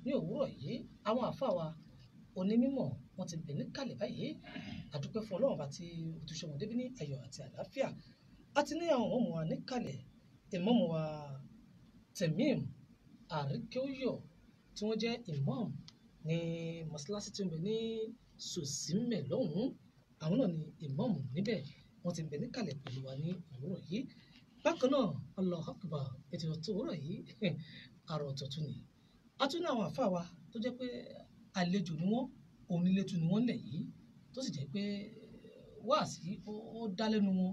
ní òwúrọ̀ yìí àwọn àfáà wa onímọ̀ wọn ti bẹ̀ níkàlẹ̀ báyìí àdúpẹ́ fún Ọlọ́run bá ti òtúnṣe wọn débi ní ayọ̀ àti àlàáfíà àti ní àwọn ọmọ wa níkàlẹ̀ ìmáàmù wa Temim Àríkẹ́óyọ̀ tí wọ́n jẹ́ ìmáàmù ní mọ́ṣáláṣí tí ó ń bẹ ní Sòsímẹ̀ lọ́hùn-ún àwọn náà ni ìmáàmù níbẹ̀ wọ́n ti bẹ̀ níkàlẹ̀ pẹ̀lú wa ní òwúrọ̀ yìí bákan náà Allahu Akbar ètò tó òwúrọ̀ yìí àrò ọ̀tọ̀tún ni a tún ní àwọn àfáà wa tó jẹ́ pé àlejò ni wọ́n onílétu ni wọ́n lẹ̀ yìí tó sì jẹ́ pé wáàsí ó dá lẹ́nu wọn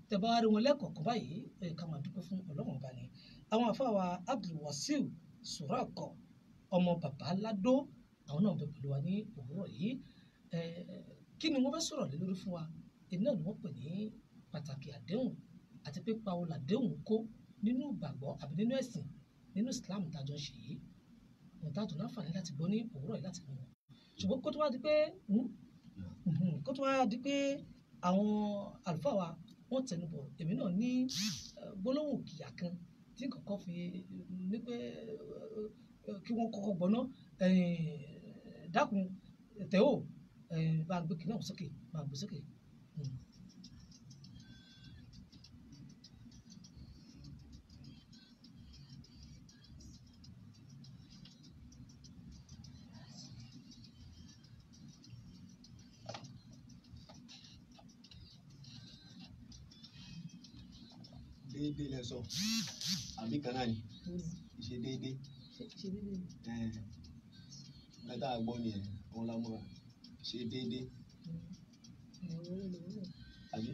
tẹ́ bá rí wọn lẹ́kọ̀ọ̀kan báyìí ká máa dúpẹ́ fún Ọlọ́run ọba ni àwọn àfáà wa Abdulwasiu Surakọ ọmọ bàbá Ládó àwọn náà bẹ pẹ̀lú wa ní òwúrọ̀ yìí kí ni wọ́n fẹ́ sọ̀rọ̀ lé lórí fún wa èyí náà ni wọ́n pè ní pàtàkì àdéhùn àti pé pa olà àdéhùn kó nínú ìgbàgbọ́ àbí nínú ẹ̀sìn nínú Islam tàjọ ṣe yìí ohun tá a tún láǹfààní láti gbọ́ ní òwúrọ̀ yìí láti mú wọn ṣùgbọ́n kó tó wá di pé àwọn àlùfáà wa wọ́n tẹnubọ̀ èmi náà ní gbólóhùn kìyà kan tí kọ̀ọ̀kan fi ní pé kí wọ́n kọ́kọ́ gbọ́ná dákun tẹ́wọ̀ bá a gbé kí náà sókè bá a gbé sókè. déédéé lẹ sọ àbí kan náà ni ṣe déédéé mẹ́ta àgbọ ni ẹ wọn lámúra ṣe déédéé àbí.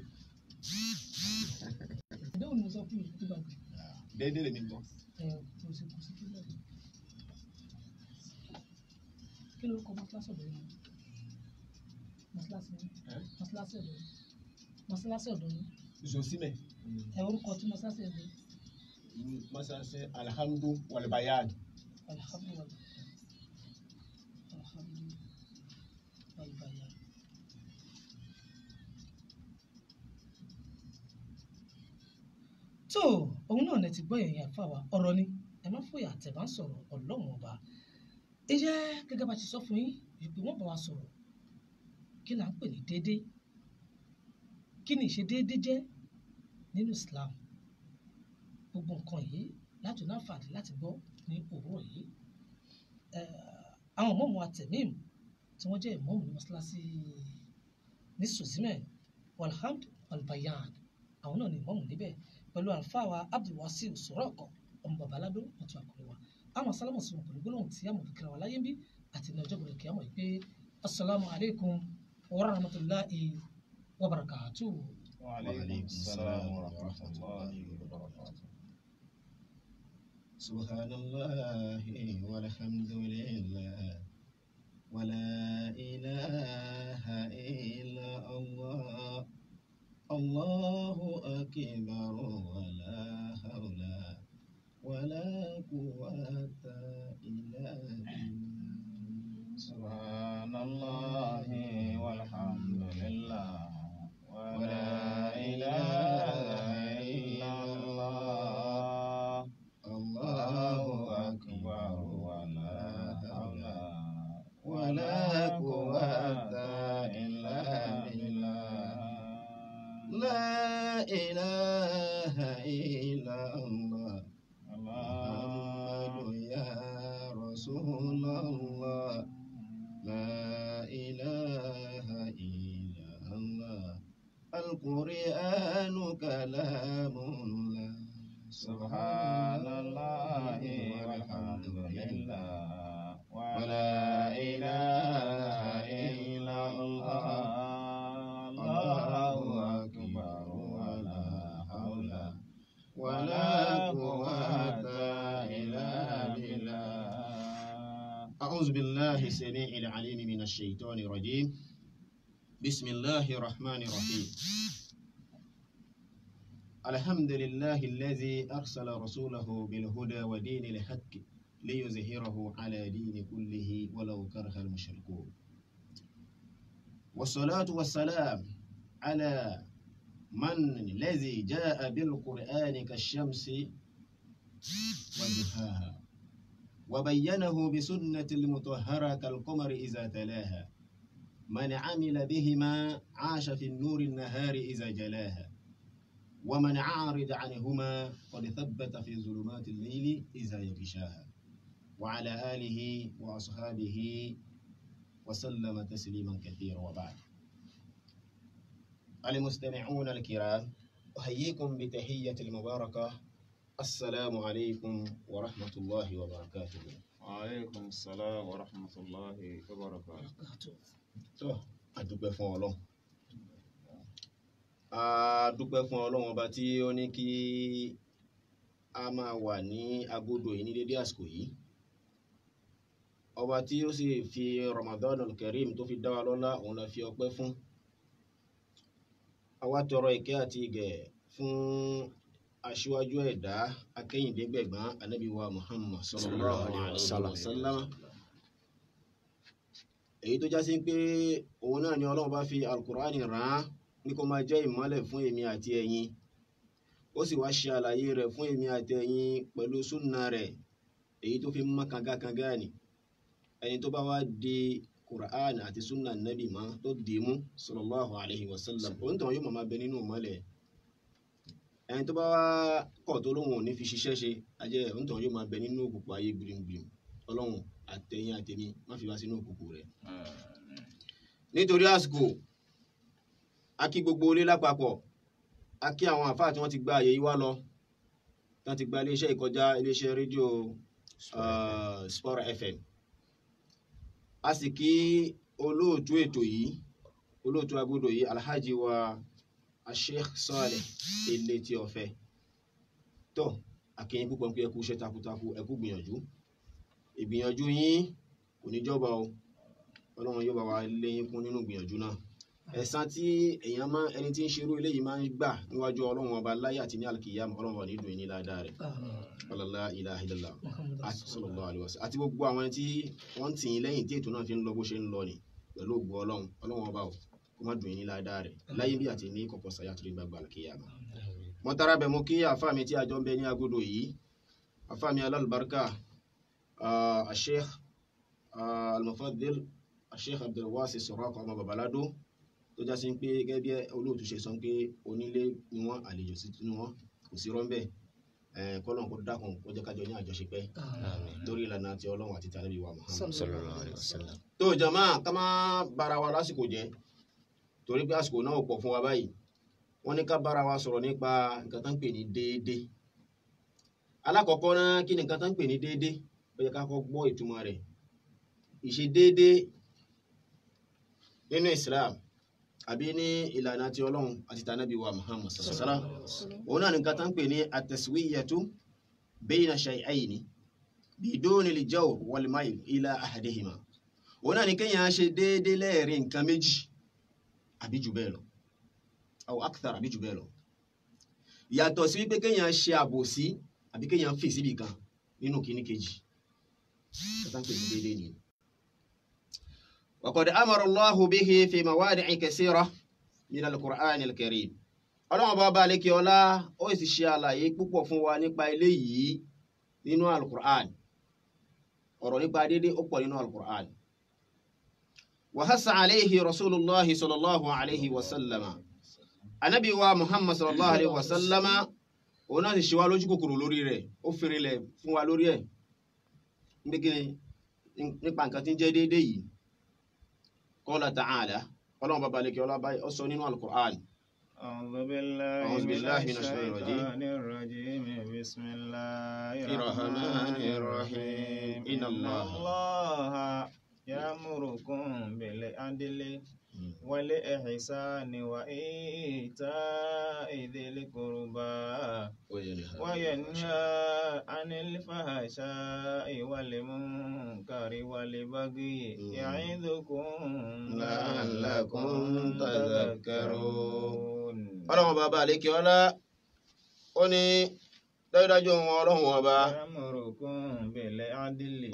àdéhùn ni mo sọ fún mi tó bá gbé. déédéé lèmi gbọ́. kí ló kọ mọ́ṣáláṣí ọ̀dọ́ yìí mọ́ṣáláṣí ọ̀dọ́ yìí. Sòsímẹ̀. orúkọ tí mọ́ṣáláṣí ọ̀dọ́ yìí. mọ́ṣáláṣí Alhamdu wal Bayan. Alhamdu wal Bayan. tó òun náà lè ti gbọ́ ẹ̀yìn àfáà wa ọ̀rọ̀ ni ẹ má fòyà tẹ̀ bá ń sọ̀rọ̀ Ọlọ́run ọba ìyẹ́ gẹ́gẹ́ bá ti sọ fún yín ìpè wọ́n bá wa sọ̀rọ̀ kí là ń pè ní déédéé kí ni ìṣe déédéé jẹ́ nínú Islam gbogbo nǹkan yìí láti ní àǹfààní láti gbọ́ ní òwúrọ̀ yìí àwọn ìmáàmù wa Temim tí wọ́n jẹ́ ìmáàmù ní mọ́ṣáláṣí ní Sòsímẹ̀ walhamd walbayan àwọn náà ni ìmáàmù níbẹ̀ pẹ̀lú àlùfáà wa Abdulwasiu Surakọ ọmọ bàbá Ládó wọn tún àkọlé wa àwọn sálámù sí wọn pẹ̀lú gbólóhùn tí àmọ̀ kíkìrà wà láyé ń bí àti ní ọjọ́ gbọdọ̀ kí á mọ̀ pé asalaamu alaykum wa rahmatulahi wa barakatuh. wa alaykum salaam wa rahmatulahi wa barakatuh. subhanallahi walhamdulillah wala ilaha illa Allah Allahu akbar wala hawla ولا قوة إلا بالله سبحان الله والحمد لله ولا إله إلا الله الله أكبر ولا حول ولا قوة إلا بالله لا إله إلا الله محمد يا رسول الله لا إله إلا الله القرآن كلام الله سبحان الله والحمد لله ولا إله إلا الله الله أكبر ولا حول ولا قوة إلا بالله. أعوذ بالله السميع العليم من الشيطان الرجيم بسم الله الرحمن الرحيم الحمد لله الذي أرسل رسوله بالهدى ودين الحق ليظهره على دين كله ولو كره المشركون والصلاة والسلام على من الذي جاء بالقرآن كالشمس وضحاها وبينه بسنة المطهرة كالقمر إذا تلاها من عمل بهما عاش في النور النهار إذا جلاها ومن عارض عنهما قد ثبت في ظلمات الليل إذا يغشاها وعلى آله وأصحابه وسلم تسليما كثيرا وبعد. المستمعون الكرام أحييكم بتحية المباركة السلام عليكم ورحمة الله وبركاته. وعليكم السلام ورحمة الله وبركاته. tó àdúpẹ́ fún Ọlọ́run ọba tí ó ní kí a máa wà ní agodo yìí ní dédé àsìkò yìí, ọba tí ó sì fi Ramadan al-Karim tó fi dá wa lọ́lá, òun la fi ọpẹ́ fún. Àwa tọrọ ìkẹ́ àti ìgẹ̀ fún aṣíwájú ẹ̀dá akẹ́yìndégbẹ̀gbọ́n Ànábì wa Muhammad sallallahu alaihi wasallam, èyí tó já sí pé òun náà ni Ọlọ́run bá fi al-Qur'ani rán ní kó máa jẹ́ ìmọ́lẹ̀ fún èmi àti ẹ̀yin, ó sì wá ṣe àlàyé rẹ̀ fún èmi àti ẹ̀yin pẹ̀lú súnà rẹ̀ èyí tó fi mọ́ kangakanga ni. Ẹni tó bá wá di Qur'an àti súnà Nabi mọ́ tó dì mú sallallahu alaihi wasallam, òun tàn yóò máa bẹ nínú ìmọ́lẹ̀. Ẹni tó bá wá kọ̀ tó lóhun ò ní fi ṣiṣẹ́ ṣe, ajẹ́ òun tàn yóò máa bẹ nínú òkùnkùn ayé gbìrìngbìrìn. Ọlọ́run àtẹ̀yìn àtẹ̀mí má fi wá sínú òkùnkùn rẹ̀. Nítorí àsìkò, a kí gbogbo ilé lápapọ̀, a kí àwọn àfáà tí wọ́n ti gba àyè yìí wá lọ, tí wọ́n ti gba iléeṣẹ́ ìkọjá, iléeṣẹ́ rédíò Sport FM. A sì kí olóòtú ètò yìí, olóòtú agbódò yìí, Alhaji wa Sheikh Saleh Elétí Ọ̀fẹ́. tó akínyìn púpọ̀ pé ẹ kú iṣẹ́ takuntakun, ẹ kú gbìyànjú, ìgbìyànjú yín kò ní jọba o, Ọlọ́run yóò bá wa léyìn kún nínú ìgbìyànjú náà. Ẹ̀san tí ẹni tí ń ṣerú eléyìí máa ń gbà níwájú Ọlọ́run ọba láyé àti ní alkiyama, Ọlọ́run wà ní ìdùn ní ládàá rẹ̀. La ilaha illallah sallallahu alaihi wasallam. Àti gbogbo àwọn tí wọ́n tì í lẹ́yìn tí ètò náà fi ń lọ bó ṣe ń lọ ni pẹ̀lú ògbó Ọlọ́run ọba o kó má dùn ní ládàá rẹ̀ láyé bí àti ní kọ̀kọ̀ sáyà tó lè gbàgbà alkiyama. Mo tara bẹ̀ mo kí àfáà mi tí a jọ ń bẹ ní agodo yìí, àfáà mi alálùbáríkà Sheikh al-Mufaddil Sheikh Abdulwasi Suraqa ọmọ Babalado, tó já sí pé gẹ́gẹ́ bí olóòtú ṣe sọ pé onílé ni wọ́n, àlejò sí ni wọ́n, kò sí rọ́ńbẹ́. Kọ́lọ́n kó dákun kó jẹ́ kájọ ní àjọṣepẹ́ lórí ìlànà àti Ọlọ́run àti Ànábì wa Muhammad sallallahu alaihi wasallam. tó jàmá ká má bára wa lásìkò jẹ́, torí pé àsìkò náà pọ̀ fún wa báyìí. Wọ́n ní ká bára wa sọ̀rọ̀ nípa nǹkan tó ń pè ní déédé. Alákọ̀ọ́kọ́ náà, kí ni nǹkan tó ń pè ní déédé? Ó yẹ ká kọ́ gbọ́ ìtumọ̀ rẹ̀. Ìṣe déédé nínú Islam àbí ní ìlànà tí Ọlọ́run àti Ànábì wa Muhammad sallallahu alaihi wasallam, òun náà nǹkan tán pè ní at-taswiyatu bayna shay'ayni biduni al-jawr wal-mayl ila ahadihima. Òun náà ni kéèyàn ṣe déédé lẹ́ẹ̀rin nǹkan méjì àbí jù bẹ́ẹ̀ lọ, aw akthar àbí jù bẹ́ẹ̀ lọ, yàtọ̀ sí wípé kéèyàn ṣe àbòsí àbí kéèyàn fi síbì kan nínú kíní kejì. Nǹkan tán pè ní déédé ni. وقد أمر الله به في موادع كثيرة من القرآن الكريم. Ọlọ́run bá balẹ̀ kí ọlá ó sì ṣe àlàyé púpọ̀ fún wa nípa eléyìí nínú al-Qur'an. Ọ̀rọ̀ nípa déédé ó pọ̀ nínú al-Qur'an. وحث عليه رسول الله صلى الله عليه وسلم. Ànábì wa Muhammad sallallahu alaihi wasallam òun náà sì ṣe wá lójú kòkòrò lórí rẹ̀, ó fèrèlẹ̀ fún wa lórí ẹ̀ nípa nǹkan tí ń jẹ́ déédé yìí. قال تعالى Ọlọ́run bá balẹ̀ kí ọlá báyìí ó sọ nínú al-Qur'an. أعوذ بالله من الشيطان الرجيم. بسم الله الرحمن الرحيم. إن الله يأمركم بالعدل والإحسان وإيتاء ذي القربى وينهى عن الفحشاء والمنكر والبغي يعظكم لعلكم تذكرون. Ọlọ́run bàbá àlékè ọlá ó ní dájúdájú ohun Ọlọ́run ọba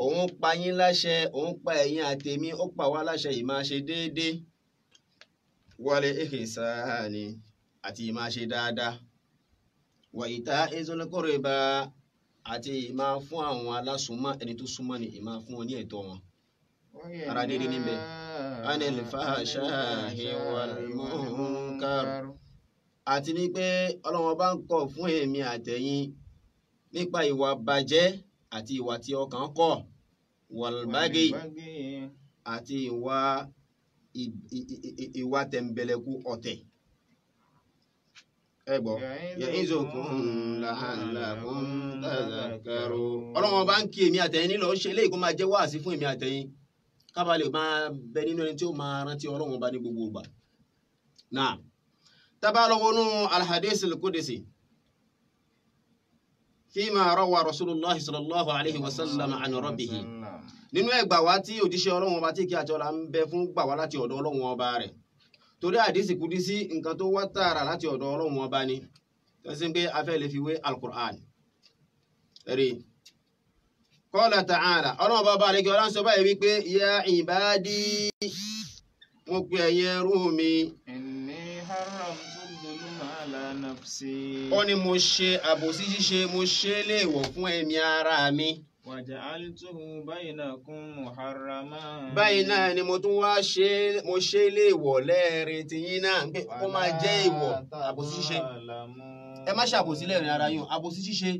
òun pa yín láṣẹ, òun pa ẹ̀yin àtèmi, ó pa wá láṣẹ ìmáa ṣe déédé wal ihsani àti ìmáa ṣe dáadáa wa ita'i zul qurba àti ìmá fún àwọn alásùnmọ́ ẹni tó súnmọ́ ni ìmá fún wọn ní ẹ̀tọ́ wọn ara dédé níbẹ̀ anil fahsha'i wal munkar àti ní pé Ọlọ́run bá ń kọ̀ fún èmi àtẹ̀yin nípa ìwà bàjẹ́ àti ìwà tí ọkàn kọ̀ wal baghi àti ìwà tẹ̀m̀bẹ̀lẹ̀kú ọ̀tẹ̀ ẹgbọ́ ya'izukum la'allakum tadhakkarun Ọlọ́run bá ń kí èmi àtẹ̀yin nílò ó ṣe léyìí kó máa jẹ́ wáàsí fún èmi àtẹ̀yin ká bá lè máa bẹ nínú ẹni tí ó máa rántí Ọlọ́run bá ní gbogbo ìgbà náà tábà lọ wọnú al-hadith al-qudsi fima rawa rasulullah sallallahu alayhi wa sallam an rabbihi nínú ẹgbà wá tí òjíṣẹ́ Ọlọ́run ọba tí kí àti ọlá ń bẹ fún gbà wá láti ọ̀dọ̀ Ọlọ́run ọba rẹ̀ torí àdísì kúdísí nǹkan tó wá tààrà láti ọ̀dọ̀ Ọlọ́run ọba ni tó sì ń pé afẹ́ lè fi wé al-Qur'an rí qala ta'ala Ọlọ́run ọba bá rẹ̀ kí ọlá ń sọ báyìí wípé ya ibadi mo pè ẹ̀yin ẹrú mi inni haramtu dhulma ala nafsi ó ní mo ṣe àbòsí ṣíṣe mo ṣe léèwọ̀ fún ẹ̀mí ara mi waja'altuhu bainakum muharraman báyìí náà ni mo tún wá mo ṣe léèwọ̀ lẹ́ẹ̀rin tí yín náà pé kó máa jẹ́ ìwọ̀ àbòsí ṣíṣe ẹ má ṣe àbòsí lẹ́ẹ̀rin ara yín àbòsí ṣíṣe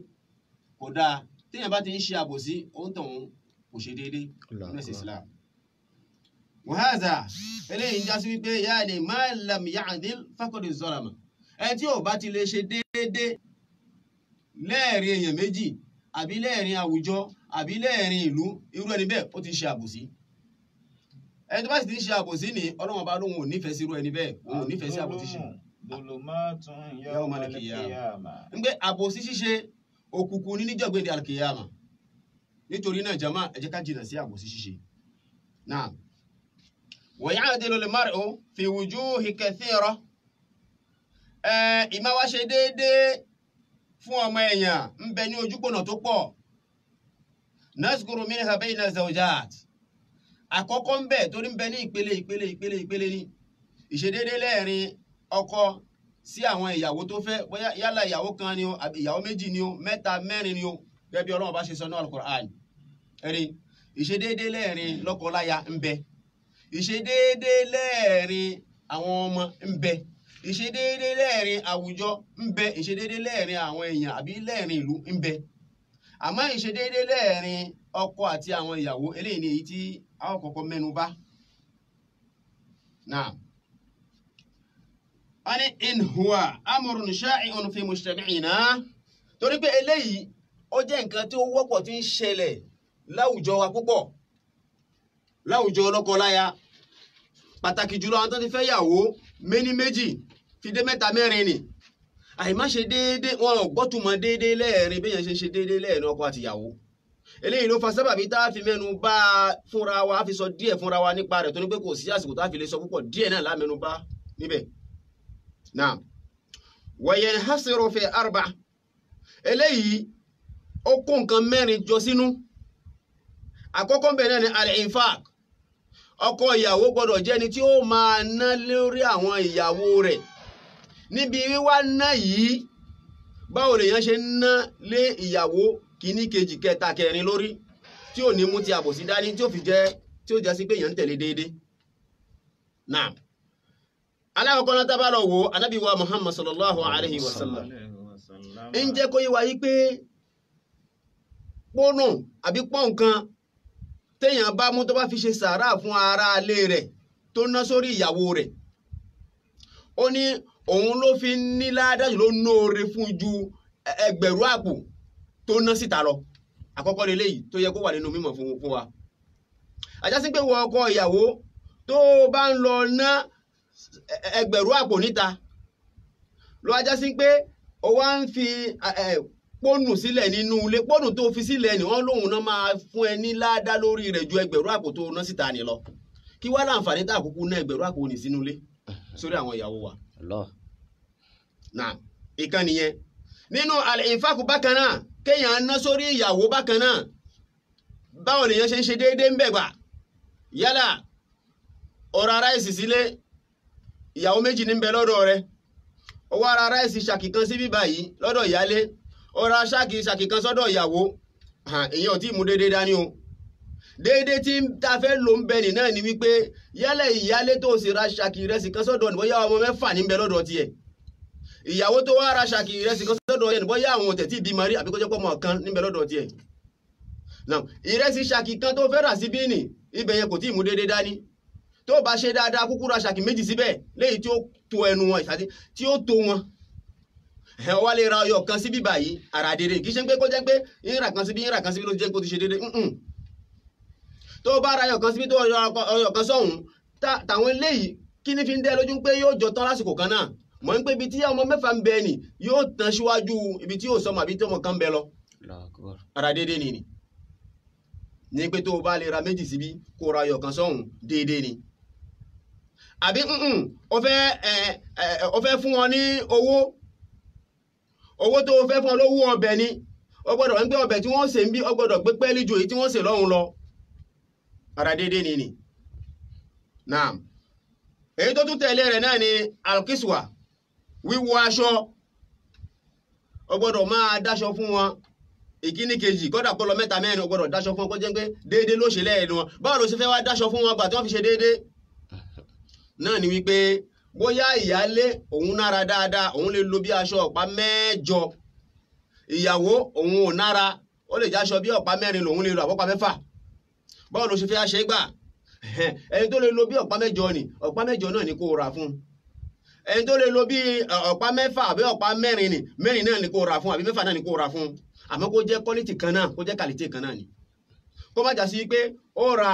kò dáa téèyàn bá ti ń ṣe àbòsí òun tàn kò ṣe déédéé nínú ẹ̀sìn Islam wàhálà eléyìí ń já sí wípé yáàni ma lam ya'dil faqad zalama ẹni tí ò bá ti lè ṣe déédéé lẹ́ẹ̀rin èèyàn méjì àbí lẹ́ẹ̀rin àwùjọ àbí lẹ́ẹ̀rin ìlú irú ẹni bẹ́ẹ̀ ó ti ṣe àbòsí ẹni tó bá sì ti ṣe àbòsí ní Ọlọ́run bá lóhun ò nífẹ̀ẹ́ sí irú ẹni bẹ́ẹ̀ òun ò nífẹ̀ẹ́ sí àbòsí ṣe dhulumatun yawmal qiyamah ń gbé àbòsí ṣíṣe òkùnkùn ní níjọ̀gbìn al-qiyamah nítorí náà jama ẹ jẹ́ ká jìnà sí àbòsí ṣíṣe náà wa ya'dilu al-mar'u fi wujuhi kathira ìmá wá ṣe déédéé fún ọmọ èèyàn ń bẹ ní ojúpọ̀nà tó pọ̀ naskuru minha bayna zawjat àkọ́kọ́ ń bẹ torí ń bẹ ní ìpele ní ìṣedéédé lẹ́ẹ̀rin ọkọ sí àwọn ìyàwó tó fẹ́ bóyá yálà ìyàwó kan ni o àbí ìyàwó méjì ni o mẹ́ta mẹ́rin ni o gẹ́gẹ́ bí Ọlọ́run bá ṣe sọ ní al-Qur'an ẹ̀rí ìṣedéédé lẹ́ẹ̀rin lọ́kọláya ń bẹ ìṣedéédé lẹ́ẹ̀rin àwọn ọmọ ń bẹ ìṣedéédé lẹ́ẹ̀rin àwùjọ ń bẹ ìṣedéédé lẹ́ẹ̀rin àwọn èèyàn àbí lẹ́ẹ̀rin ìlú ń bẹ àmọ́ ìṣedéédé lẹ́ẹ̀rin ọkọ àti àwọn ìyàwó eléyìí ni èyí tí a ó kọ́kọ́ mẹ́nu bà náà wọ́n ní in huwa amrun sha'i'un fi mujtami'ina torí pé eléyìí ó jẹ́ nǹkan tí ó wọ́pọ̀ tí ń ṣẹlẹ̀ láwùjọ wa púpọ̀ láwùjọ lọ́kọláya pàtàkì jùlọ àwọn tó ti fẹ́ yàwó méní méjì fi dé mẹ́ta mẹ́rin ni àìmá ṣe déédéé wọn ò gbọ́tùmọ̀ déédéé lẹ́ẹ̀rin béèyàn ṣe déédéé lẹ́ẹ̀rin ọkọ àti ìyàwó eléyìí ló fa sábàbí tá a fi mẹ́nu bà fúnra wa a fi sọ díẹ̀ fúnra wa nípa rẹ̀ tó ní pé kò sí àsìkò tá a fi lè sọ púpọ̀ díẹ̀ náà lámẹ́nu bà níbẹ̀ náà wa yanhasiru fi arba eléyìí ó kó nǹkan mẹ́rin jọ sínú àkọ́kọ́ bẹ̀ náà ni al-infaq ọkọ ìyàwó gbọdọ̀ jẹ́ ni tí ó máa ná lórí àwọn ìyàwó rẹ̀ níbi wíwá ná yìí báwo lèèyàn ṣe ń ná lé ìyàwó kìíní kejì kẹta kẹrin lórí tí ò ní mú ti àbòsí dání tí ó jẹ́ sí pé èèyàn ń tẹ̀lé déédé náà alákọ̀ọ́kọ́ náà tábà lọ wò Ànábì wa Muhammad sallallahu alayhi wa sallam ń jẹ́ kó yé wa yí pé pọ́nù àbí pọ́n nǹkan téèyàn bá mú tó bá fi ṣe sàárà fún ara alé rẹ̀ tó ná sórí ìyàwó rẹ̀ ó ní òun ló fi ní ládájú ló nóore fún ju ẹgbẹ̀rún àpò tó ná síta lọ àkọ́kọ́ lélẹ́yìí tó yẹ kó wà nínú mímọ̀ fún wa àjásí pé wọ ọkọ ìyàwó tó bá ń lọ ná ẹgbẹ̀rún àpò níta lọ àjásí pé ó wá ń fi pọ́nù sílẹ̀ nínú ilé pọ́nù tó fi sílẹ̀ ni wọ́n lóhun náà máa fún ẹ ní ládá lórí rẹ̀ ju ẹgbẹ̀rún àpò tó ná síta ni lọ kí wá láǹfààní tá àkókò ná ẹgbẹ̀rún àpò ní sínú ilé sórí àwọn ìyàwó wa. náà ìkan nìyẹn nínú al-infaq bákan náà kéèyàn ná sórí ìyàwó bákan náà báwo lèèyàn ṣe ń ṣe déédéé ń bẹ̀gbà yálà ọ̀rọ̀ ara ẹ̀sì sílé ìyàwó méjì ní ń bẹ lọ́dọ̀ rẹ̀ ó wá ara ẹ̀sì ṣàkìkan sí bíbá yìí lọ́dọ̀ ìyálé ó ra ṣáàkì kan sọ́dọ̀ ìyàwó èèyàn ò tí ì mú déédéé dání o déédéé tí ta fẹ́ lò ń bẹ nì náà ni wípé yálẹ̀ ìyálé tó sì ra ṣáàkì ìrẹsì kan sọ́dọ̀ ní bóyá ọmọ 6 ní ń bẹ lọ́dọ̀ tiẹ̀ ìyàwó tó wá ra ṣáàkì ìrẹsì kan sọ́dọ̀ ẹ̀ ní bóyá àwọn òtẹ̀tí ìbímọ rí àbí kó jẹ́ pọ́ ọmọ kan ní ń bẹ lọ́dọ̀ tiẹ̀ now ìrẹsì ṣáàkì kan tó fẹ́ rà síbí nì ibẹ̀ yẹn kò tí ì mú déédéé dání tó bá ṣe dáadáa kúkú ra ṣáàkì méjì síbẹ̀ léyìí tí ó tó ẹnu wọn ìsàtí tí ó tó wọn ẹ wá lè ra ọyọ kan síbí báyìí ara dédé kì í ṣe pé kó jẹ́ pé ìrà kan síbí ló jẹ́ kó ti ṣe dédé tó bá ra ọyọ kan síbí tó ọyọ kan sọ́hùn táwọn eléyìí kí ní fi ń dẹ́ lójú pé yóò jọ tán lásìkò kan náà mọ̀ ń pé ibi tí ọmọ 6 ń bẹ nì yóò tán síwájú ibi tí yóò sọmọ àbí tí ọmọ kan ń bẹ lọ ara dédé ni ní pé tó bá lè ra méjì síbí kó ra ọyọ kan sọ́hùn dédé ni àbí ó fẹ́ fún wọn ní owó tó fẹ́ fún olówó ọbẹ̀ ni ó gbọ́dọ̀ ń gbé ọbẹ̀ tí wọ́n ṣe ń bí ó gbọ́dọ̀ gbé pẹ́ẹ́lí ju èyí tí wọ́n ṣe lọ́hùn lọ ara dédé ni naam èyí tó tún tẹ̀lé rẹ̀ náà ni alkiswa wíwọ̀ aṣọ ó gbọ́dọ̀ máa dáṣọ fún wọn ìkíní kejì kódà kó lọ 3 4 ó gbọ́dọ̀ dáṣọ fún wọn kó jẹ́ pé dédé ló ṣe lẹ́ẹ̀nu wọn báwo ló ṣe fẹ́ wá dáṣọ fún wọn gbà tí wọ́n fi ṣe dédé náà ni wípé bóyá ìyálé òun nára dáadáa òun lè lo bí aṣọ ọ̀pá 8 ìyàwó òun ò nára ó lè jáṣọ bí ọ̀pá 4 lòun lè lo àbọ́pá 6 báwo ló ṣe fẹ́ ṣe gbà ẹni tó lè lo bí ọ̀pá 8 ni ọ̀pá 8 náà ni kó ra fún ẹni tó lè lo bí ọ̀pá 6 àbí ọ̀pá 4 ni 4 náà ni kó ra fún àbí 6 náà ni kó ra fún àmọ́ kó jẹ́ quality kan náà kó jẹ́ quality kan náà ni kó má jà sí pé ó ra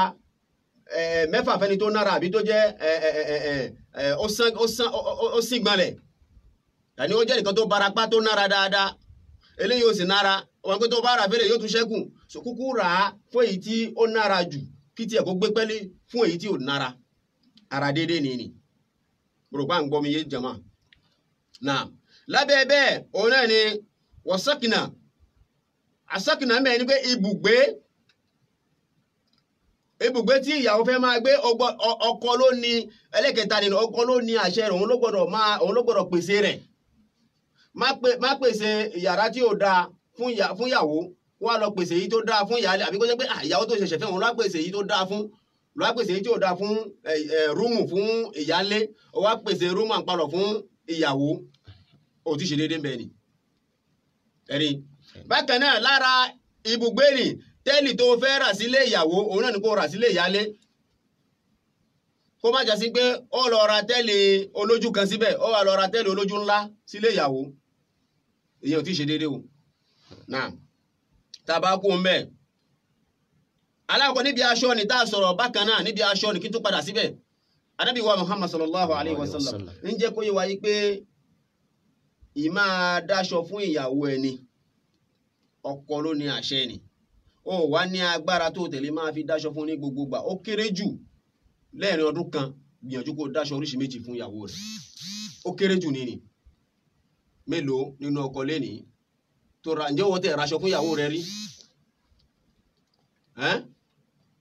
6 fẹ́ni tó nára àbí tó jẹ́ ó sígbọ́nlẹ̀ yàní ó jẹ́ nìkan tó barapá tó nára dáadáa eléyìí ó sì nára wọn pé tó bá ra fẹ́lẹ̀ yóò tún ṣẹ́kù so kúkú rà á fún èyí tí ó nára jù kí tiẹ̀ kó gbé pẹ́lí fún èyí tí ò nára ara déédéé ni rògbà ń gbọ́ mi yé jama náà lábẹ́ bẹ́ẹ̀ òun náà ni wọ́sọ́kìnà àsọ́kìnà mẹ́rin ni pé ibùgbé tí ìyàwó fẹ́ máa gbé ọkọ ló ní ẹlẹ́kẹta nínú ọkọ ló ní àṣẹ rẹ̀ òun ló gbọ́dọ̀ pèsè rẹ̀ má pèsè yàrá tí ó dáa fún ìyàwó wá lọ pèsè èyí tó dáa fún ìyálé àbí kó jẹ́ pé ìyàwó tó ṣẹ̀ṣẹ̀ fẹ́ òun ló pèsè èyí tó dáa fún ló pèsè èyí tí ó dáa fún rúùmù fún ìyálé ó wá pèsè rúùmù àpalọ̀ fún ìyàwó ó ti ṣe déédéé bẹ́ẹ̀ ni ẹ̀rí bákan náà lára ibùgbé ni tẹ́lì tó fẹ́ rà sílé ìyàwó òun náà ni kó rà sílé ìyálé kó má jà sí pé ó lọ ra tẹ́lì olójú kan síbẹ̀ ó wà lọ ra tẹ́lì olójú ńlá sílé ìyàwó ìyẹn ò tí ṣe déédéé o náà tàbá kú ń bẹ̀ alákọ̀ọ́ níbi aṣọ ni tá a sọ̀rọ̀ bákan náà níbi aṣọ ni kí tó padà síbẹ̀ Ànábì wa Muhammad sallallahu alayhi wa sallam ń jẹ́ kó yé wa yí pé ìmáa dáṣọ fún ìyàwó ẹni ọkọ ló ní àṣẹ ni ó wá ní agbára tó tẹ̀lé máa fi dáṣọ fún ní gbogbo gbà ó kéré jù lẹ́ẹ̀rin ọdún kan gbìyànjú kó dáṣọ oríṣi méjì fún ìyàwó rẹ̀ ó kéré jù nìní mélòó nínú ọkọ lẹ́ni tó ra ǹjẹ́ wọ́n tẹ̀ raṣọ fún ìyàwó rẹ̀ rí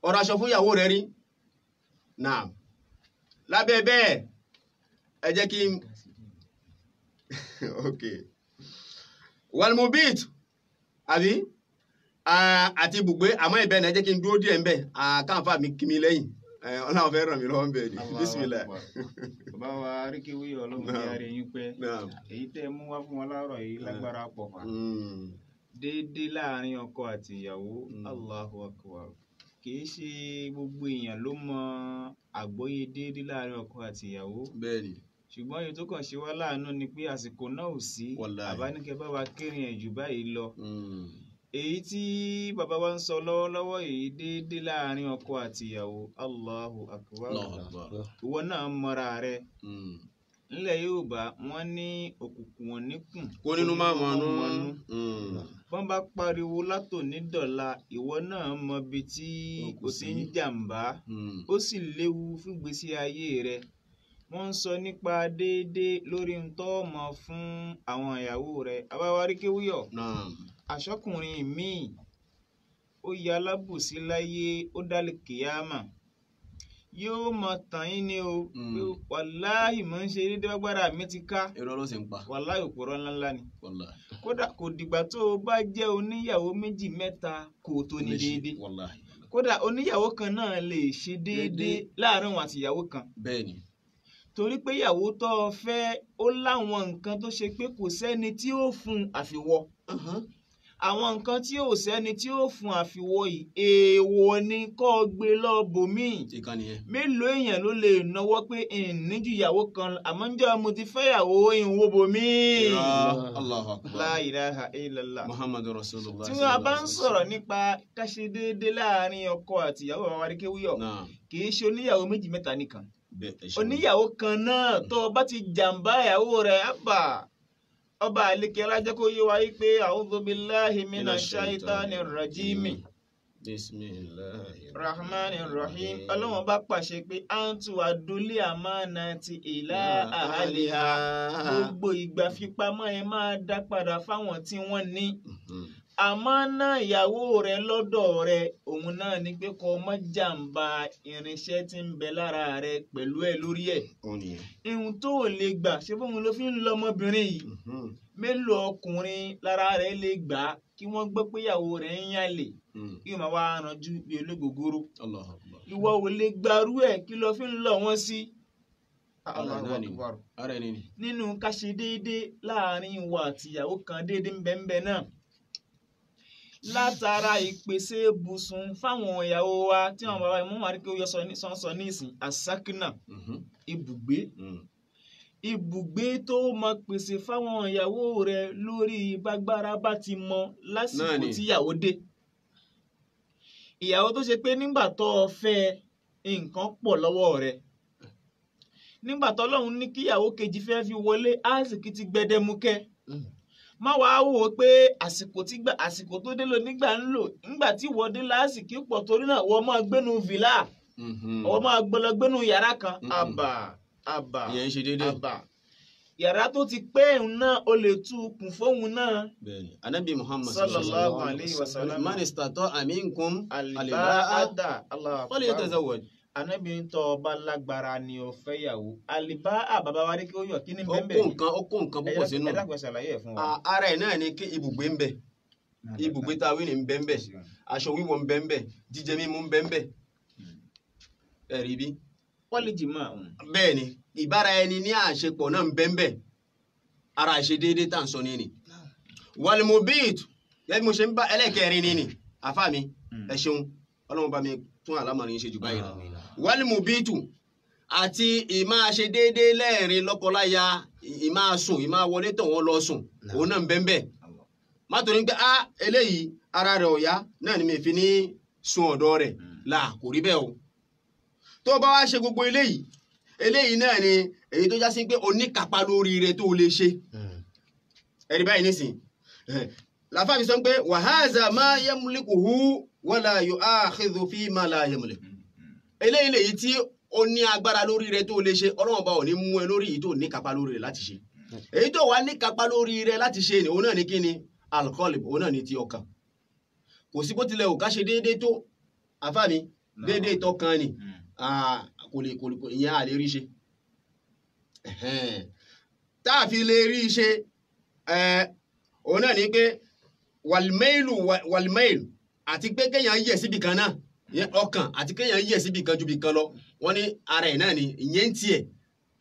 ó raṣọ fún ìyàwó rẹ̀ rí náà lábẹ́ bẹ́ẹ̀ ẹ jẹ́ kí ok walmubit àbí àti ibùgbé àmọ́ ìbẹ̀ náà jẹ́ kí n dúró díẹ̀ ń bẹ̀ káàfà mi kí mi lẹ́yìn ọlọ́run fẹ́ ràn mí lọ́wọ́ ń bẹ̀ ni bísímìlà. bàbá wa aríkèwé ọlọ́run ní ààrẹ yín pẹ́ èyí tẹ́ mú wá fún wọn láàárọ̀ yìí lágbára pọ̀ fà déédéé láàrin ọkọ àti ìyàwó Allahu Akbar kìí ṣe gbogbo èèyàn ló mọ àgbọ́yé déédéé láàrin ọkọ àti ìyàwó bẹ́ẹ̀ni ṣùgbọ́n èyí tó kàn ṣe wá láàánú ni pé àsìkò náà ò sí àbáníkẹ́ bá wa kéré ẹ̀ jù báyìí lọ èyí tí bàbá wa ń sọ lọ́wọ́lọ́wọ́ èyí déédéé láàrin ọkọ àti ìyàwó Allahu Akbar ìwọ náà mọ́ra rẹ nílẹ̀ Yorùbá wọ́n ní òkùnkùn oníkùn kó nínú máa mọ̀nú wọ́n bá pariwo látòní dọ̀la ìwọ náà mọ ibi tí kò sí ń jàǹbá ó sì léwu fún ìgbésí ayé rẹ wọ́n ń sọ nípa déédéé lórí ń tọ́ ọmọ fún àwọn ìyàwó rẹ abáwárí kéwúyọ̀ àṣọkùnrin míì ó ya alábùsí láyé ó dálé kìyàmà yóò mọ tàn yín ni o pé wàláhì mò ń ṣe déédéé bágbára mi ti ká irọ́ ló sì ń pa. wàláhì òpòrọ̀ ńláńlá ni Wallahi. kódà kò dìgbà tó o bá jẹ́ oníyàwó méjì mẹ́ta kó o tó ní déédéé Wallahi. kódà oníyàwó kan náà lè ṣe déédéé láàrin òun àti ìyàwó kan bẹ́ẹ̀ni. torí pé ìyàwó tó o fẹ́ ó láwọn nǹkan tó ṣe pé kò sẹ́ni tí ó fún àfiwọ́ àwọn nǹkan tí ò sẹ́ni tí ó fún àfiwọ́ yìí èèwọ̀ ni kó o gbé lọ bòmíì ìkànnì yẹn. mélòó èèyàn ló lè náwó pé ìníjú ìyàwó kan àmọ́ ń jẹ́ mo ti fẹ́ ìyàwó ìwò bòmíì. Allahu akbar. La ilaha illallah. Muhammadu Rasulullah. tí wọ́n bá ń sọ̀rọ̀ nípa ká ṣe déédéé láàrin ọkọ àti ìyàwó àwọn aríkéwúyọ̀ kì í ṣe oníyàwó méjì mẹ́ta nìkan oníyàwó kan náà tó o bá ti jàǹbá ìyàwó rẹ̀ àbà ọba àlekè alájẹ kó yé wa yí pé a'udhu billahi minash shaitani rajimi bismillahir rahmanir rahim ọlọ́wọ́n bá pàṣẹ pé antu adúlé amanati ila ahliha gbogbo ìgbà fipamọ́ ẹ máa dá padà fáwọn tí wọ́n ní àmọ́ náà ìyàwó rẹ lọ́dọ̀ rẹ òun náà ni pé kó má jàǹbá irinṣẹ́ tí ń bẹ lára rẹ pẹ̀lú ẹ lórí ẹ̀ ihun tó ò lè gbà ṣé fóun ló fi ń lọ ọmọbìnrin yìí mélòó ọkùnrin lára rẹ lè gbà kí wọ́n gbọ́ pé ìyàwó rẹ ń yàlè yóò máa wá ranjú bí ológogoro ìwọ ò lè gbarú ẹ̀ kí ló fi ń lọ wọ́n sí. nínú ká ṣe déédéé láàrin ìwọ àti ìyàwó kan déédéé ń bẹ ń bẹ náà látara ìpèsè ibùsùn fáwọn ìyàwó wa tí wọn bàbá ìmú wàrí kí ó yọ sọ ní ìsìn àsákínà ibùgbé tó mọ pèsè fáwọn ìyàwó rẹ lórí bágbára bá ti mọ lásìkò tí ìyàwó dé ìyàwó tó ṣe pé nígbà tó o fẹ́ nǹkan pọ̀ lọ́wọ́ rẹ nígbà tó Ọlọ́run ní kíyàwó kejì fẹ́ fi wọlé àsìkò ti gbẹdẹmukẹ́ má wàá wò ó pé àsìkò tó dé lò nígbà ń lò nígbà tí ìwọ dé lásìkò pọ̀ torí náà wọ́n máa gbénu villa wọ́n máa gbénu yàrá kan àbà ìyẹn ń ṣe déédéé. yàrá tó ti pé òun náà o lè tú kùn fóun náà. bẹ́ẹ̀ni anabi Muhammad sallallahu alayhi wa sallam man istata'a minkum al-ba'ata falyatazawwaj. anabi ń tọ́ ọba lágbára ni o fẹ́ yàwó al-ba'a bàbá wa ní kí ó yọ kí ni bẹ́ẹ̀ bẹ́ẹ̀. ó kó nǹkan púpọ̀ sínú. ẹ dákun ṣàlàyé ẹ̀ fún wa. ara ẹ̀ náà ni kí ibùgbé ń bẹ ibùgbé tá a wí ní ń bẹ ń bẹ aṣọ wíwọ̀ ń bẹ ń bẹ jíjẹ mímu ń bẹ ń bẹ ẹ̀rí bí. wọ́n lè jì máa. bẹ́ẹ̀ni ìbára ẹni ní àṣepọ̀ náà ń bẹ ń bẹ ara àṣe déédéé tá à ń sọ ní ni. wàlmùbíìtù yẹ́n bí mo ṣe ń bá ẹlẹ́kẹ̀rin ní ni àfa mi ẹ ṣeun ọlọ́run bá mi tún àlámọ̀rin ṣe jù báyìí lọ. wàlmùbíìtù àti ìmáa ṣe déédéé lẹ́ẹ̀rin lọ́kọláya ìmáa sùn ìmáa wọlé tọ̀ wọ́n lọ sùn òun náà ń bẹ ń bẹ. má torí pé eléyìí ara rẹ̀ ọ̀yá náà ni mi fi ní sun ọ̀dọ̀ rẹ̀ là kò rí bẹ́ẹ̀ o. tó bá wá ṣe gbogbo eléyìí náà ni èyí tó já sí pé oníkápá lórí rẹ̀ tó lè ṣe. ẹ̀rí báyìí nísìn làfáà fi sọ pé wàhálà máa yamlikuhu wala yu'akhidhu fi ma la yamlik. eléyìí lèyí tí ó ní agbára lórí rẹ̀ tó lè ṣe Ọlọ́run bá ò ní mú ẹ lórí èyí tó ní kápá lórí rẹ̀ láti ṣe. èyí tó wà ní kápá lórí rẹ̀ láti ṣe ni òun náà ní kí ni alqalb òun náà ní ti ọkàn. kò sí bó tilẹ̀ ò ká ṣe déédéé tó àfáà mi déédéé tọkàn ni kò ìyẹn à lè rí ṣe tá a fi lè rí ṣe òun náà ni pé wàlmẹ́ìlù àti pé kéèyàn yẹ̀ síbi kan náà ọkàn àti kéèyàn yẹ̀ síbi kan ju bí kan lọ wọ́n ní ara ẹ̀ náà ni ìyẹn ń tiẹ̀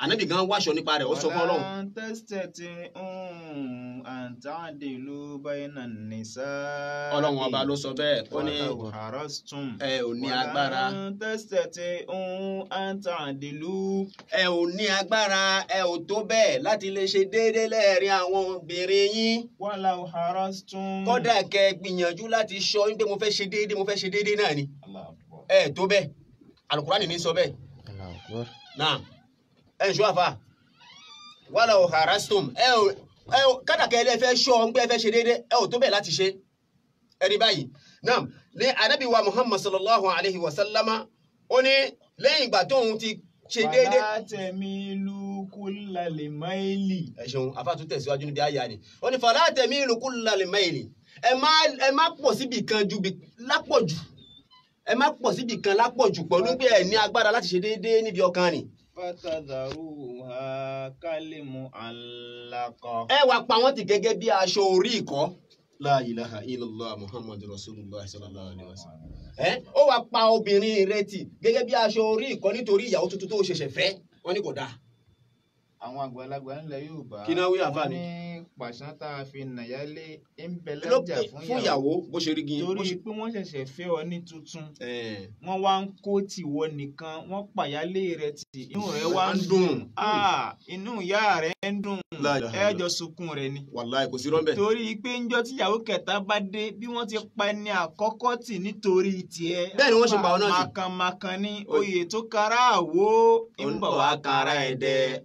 ànábì gan wáṣọ nípa rẹ̀ ó sọ fún Ọlọ́run. wàlá tẹ́sítẹ̀tì àǹtàdìlú bayna nìsá. Ọlọ́run ọba ló sọ bẹ́ẹ̀ ó ní ẹ ò ní agbára. wàlá tẹ́sítẹ̀tì àǹtàdìlú. ẹ ò ní agbára ẹ ò tó bẹ́ẹ̀ láti lè ṣe déédéé lẹ́ẹ̀rin àwọn obìnrin yín. wàlá harastum. kódà kẹ́ gbìyànjú láti sọ wípé mo fẹ́ ṣe déédéé náà ni. ẹ tó bẹ́ẹ̀ Al-Qur'ani ní sọ bẹ́ẹ̀. náà ẹ ṣọ́ àfà wàlá harastum kádàkẹ́ ilé fẹ́ ṣọ́ ń pé ẹ fẹ́ ṣe déédéé ẹ ò tó bẹ́ẹ̀ láti ṣe ẹ̀rí báyìí náà ní ànábì wa Muhammad sallallahu alayhi wa sallama ó ní lẹ́yìn ìgbà tóun ti ṣe déédéé. fala tamilu kullal mayli. ẹ ṣeun àfà tún tẹ̀síwájú níbi àyà ni ó ní fala tamilu kullal mayli ẹ má pọ̀ síbi kan ju lápọ̀jù ẹ má pọ̀ síbi kan lápọ̀jù pẹ̀lú pé ẹ ní agbára láti ṣe déédéé níbi ọkàn ni. fatadharuha kalmu'allaqa. ẹ wá pa wọ́n tì gẹ́gẹ́ bí aṣọ orí ìkọ́. La ilaha illallah muhammadu rasulullah sallallahu alaihi wasallam. Ó wá pa obìnrin rẹ̀ tì gẹ́gẹ́ bí aṣọ orí ìkọ́ nítorí ìyàwó tuntun tó ṣẹ̀ṣẹ̀ fẹ́ wọ́n ní kò dáa. àwọn àgbàlagbà ńlẹ̀ Yorùbá kí náà wí àfààní. wọ́n ní pàṣán tá a fi nàyálé ń bẹ lájà fún ìyàwó bó ṣe rí gin. torí pé wọ́n ṣẹ̀ṣẹ̀ fẹ́ ọ ní tuntun wọ́n wá ń kó tìwọ nìkan wọ́n pàyálé rẹ̀ tì inú rẹ̀ wá ń dùn inú ìyá rẹ̀ ń dùn ẹjọ́ sunkún rẹ̀ ni. wàláì kò sí rọ́ńbẹ́. torí pé ńjọ́ tíyàwó kẹta bá dé bí wọ́n ti pa ẹni àkọ́kọ́ tì nítorí tiẹ̀. bẹ́ẹ̀ ni wọ́n ṣe pa ọ náà tì. màkànmákàn ni oyè tó kára àwo ń bọ̀ wá kára ẹ̀dẹ̀.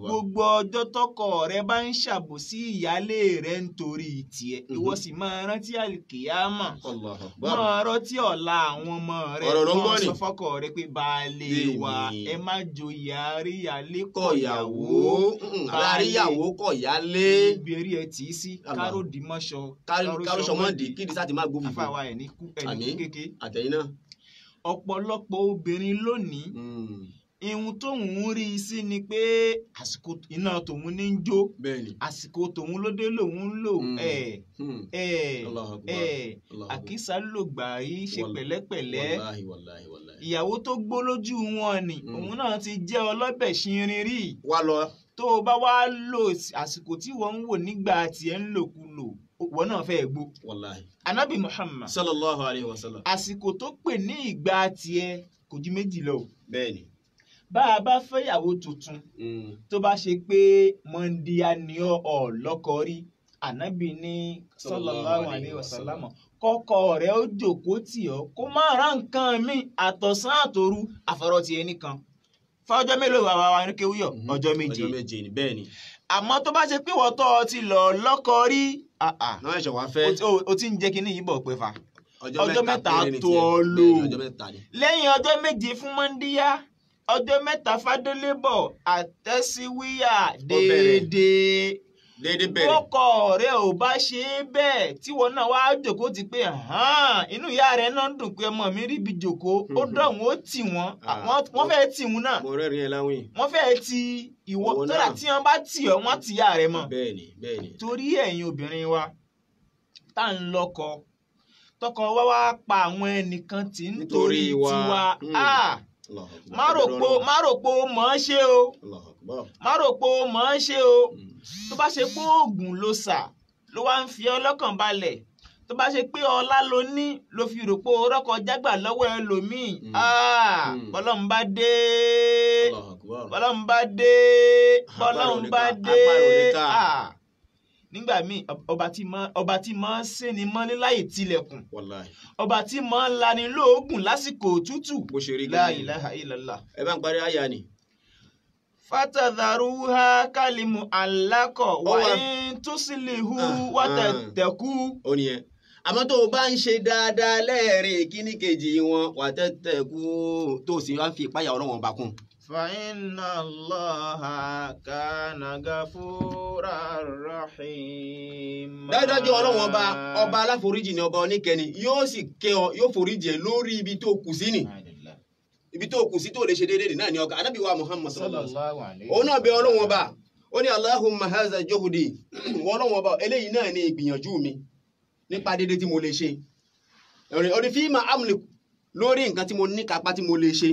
gbogbo ọjọ́ tọkọ rẹ bá ń ṣàbòsí ìyálé rẹ nítorí tiẹ̀ ìwọ sì máa rántí àlìkìyámà máa rántí ọ̀la àwọn ọmọ rẹ máa sọ fọ́kọ rẹ pé baálé wa ẹ má joyè àríyálé kọ̀yàwó àríyàwó kọ̀yálé ìbéèrè ẹ tì í sí káròdì mọ́ṣọ káròṣọmọ́dì kídi sáà ti má gbófin fún àfàwà ẹ̀ ní kú kéke. àtẹ̀yìn náà. ọ̀pọ̀lọpọ̀ obìnrin lónìí ihun tóun ń rí i sí ni pé àsìkò iná tòun ní ń jó àsìkò tòun ló dé lòun ń lò àkísà ló gbà yí ṣe pẹ̀lẹ́pẹ̀lẹ́ ìyàwó tó gbó lójú wọn ni òun náà ti jẹ́ ọlọ́bẹ̀ ṣinrin rí tó o bá wá lò àsìkò tí wọ́n ń wò nígbà tiẹ̀ ń lòkulò wọ́n náà fẹ́ gbó. Ànábì Muhammad sallallahu alayhi wa sallam àsìkò tó pè ní ìgbà tiẹ̀ kò ju méjì lọ. bẹ́ẹ̀ni. bá a bá fẹ́yàwó tuntun tó bá ṣe pé mọ́ndíá ni ọ lọ́kọ rí Ànábì ní sallallahu alayhi wa sallam kọ́kọ́ rẹ̀ ó jókòó tì ọ́ kó má ra nǹkan mi àtọ̀sán àtòru àfọ̀rọ̀ tiẹ̀ nìkan fọjọ́ mélòó bàbá wa ní kéwúyọ̀ ọjọ́ méje. ọjọ́ méje ni bẹ́ẹ̀ ni. àmọ́ tó bá ṣe pé wọ́n tọ́ ọ ti lọ lọ́kọ rí náà ẹ̀ṣẹ̀ wá fẹ́. o ti ń jẹ́ kínní yìí bọ̀ pé fa ọjọ́ mẹ́ta tó ọ lò lẹ́yìn ọjọ́ méje fún mọ́ndíyá ọjọ́ mẹ́ta fádélébọ̀ àtẹ́síwíyà déédéé bẹ̀rẹ̀. ọkọ rẹ ò bá ṣe é bẹ́ẹ̀ tí wọn náà wàá jòkó ti pé inú ìyá rẹ náà ń dùn pé ọmọ mi rí ibi jòkó ó dọ̀hún ó tì wọ́n fẹ́ẹ́ tì wọ́n náà mo rẹ́rìn ẹ̀ láwìn. wọ́n fẹ́ẹ́ ti ìwọ tọ́lá tí wọ́n bá tì ọ́ wọ́n ti ìyá rẹ mọ̀. bẹ́ẹ̀ni bẹ́ẹ̀ni. torí ẹ̀yin obìnrin wa tá à ń lọ́kọ tọkọ wa wá pa àwọn ẹnìkan tí nítorí tiwa má rò pé ó mọ̀ ọ́ ṣe o má rò pé ó mọ̀ ọ́ ṣe o tó bá ṣe pé oògùn ló sà ló wá ń fi ọlọ́kàn balẹ̀ tó bá ṣe pé ọlá ló ní ló fi rò pé orọ́kọ jágbà lọ́wọ́ ẹlòmíì bọ́lọ́run bá dé bọ́lọ́run bá dé bọ́lọ́run bá dé nígbà míì ọba tí máa ń sẹ́ni mọ́lé láì tilẹ̀kùn ọba tí máa ń lani lóògùn lásìkò òtútù la ilaha illallah. ẹ bá ń parí àyà ni. fatadharuha kalmu'allaqa wa in tuslihu wa tattaqu. ó ní ẹ àmọ́ tó o bá ń ṣe dáadáa lẹ́ẹ̀rin kíní kejì wọn wà tattaqu tó o sì wá fi ìpáyà Ọlọ́run bá kún. fa inna Allaha kana ghafurar rahim. dájúdájú Ọlọ́run ọba aláforíjì ni ọba oníkẹni yóò sì kẹ́ ọ yóò foríjì ẹ lórí ibi tó kù sí ni ibi tó kù sí tó lè ṣe déédéé náà ni ọkà Ànábì wa Muhammad sallallahu alaihi òun náà bẹ Ọlọ́run ọba ó ní Allahumma haza juhudi wọ́n Ọlọ́run ọba eléyìí náà ni ìgbìyànjú mi nípa déédéé tí mo lè ṣe orí fíìmà amliku lórí nǹkan tí mo ní kápá tí mo lè ṣe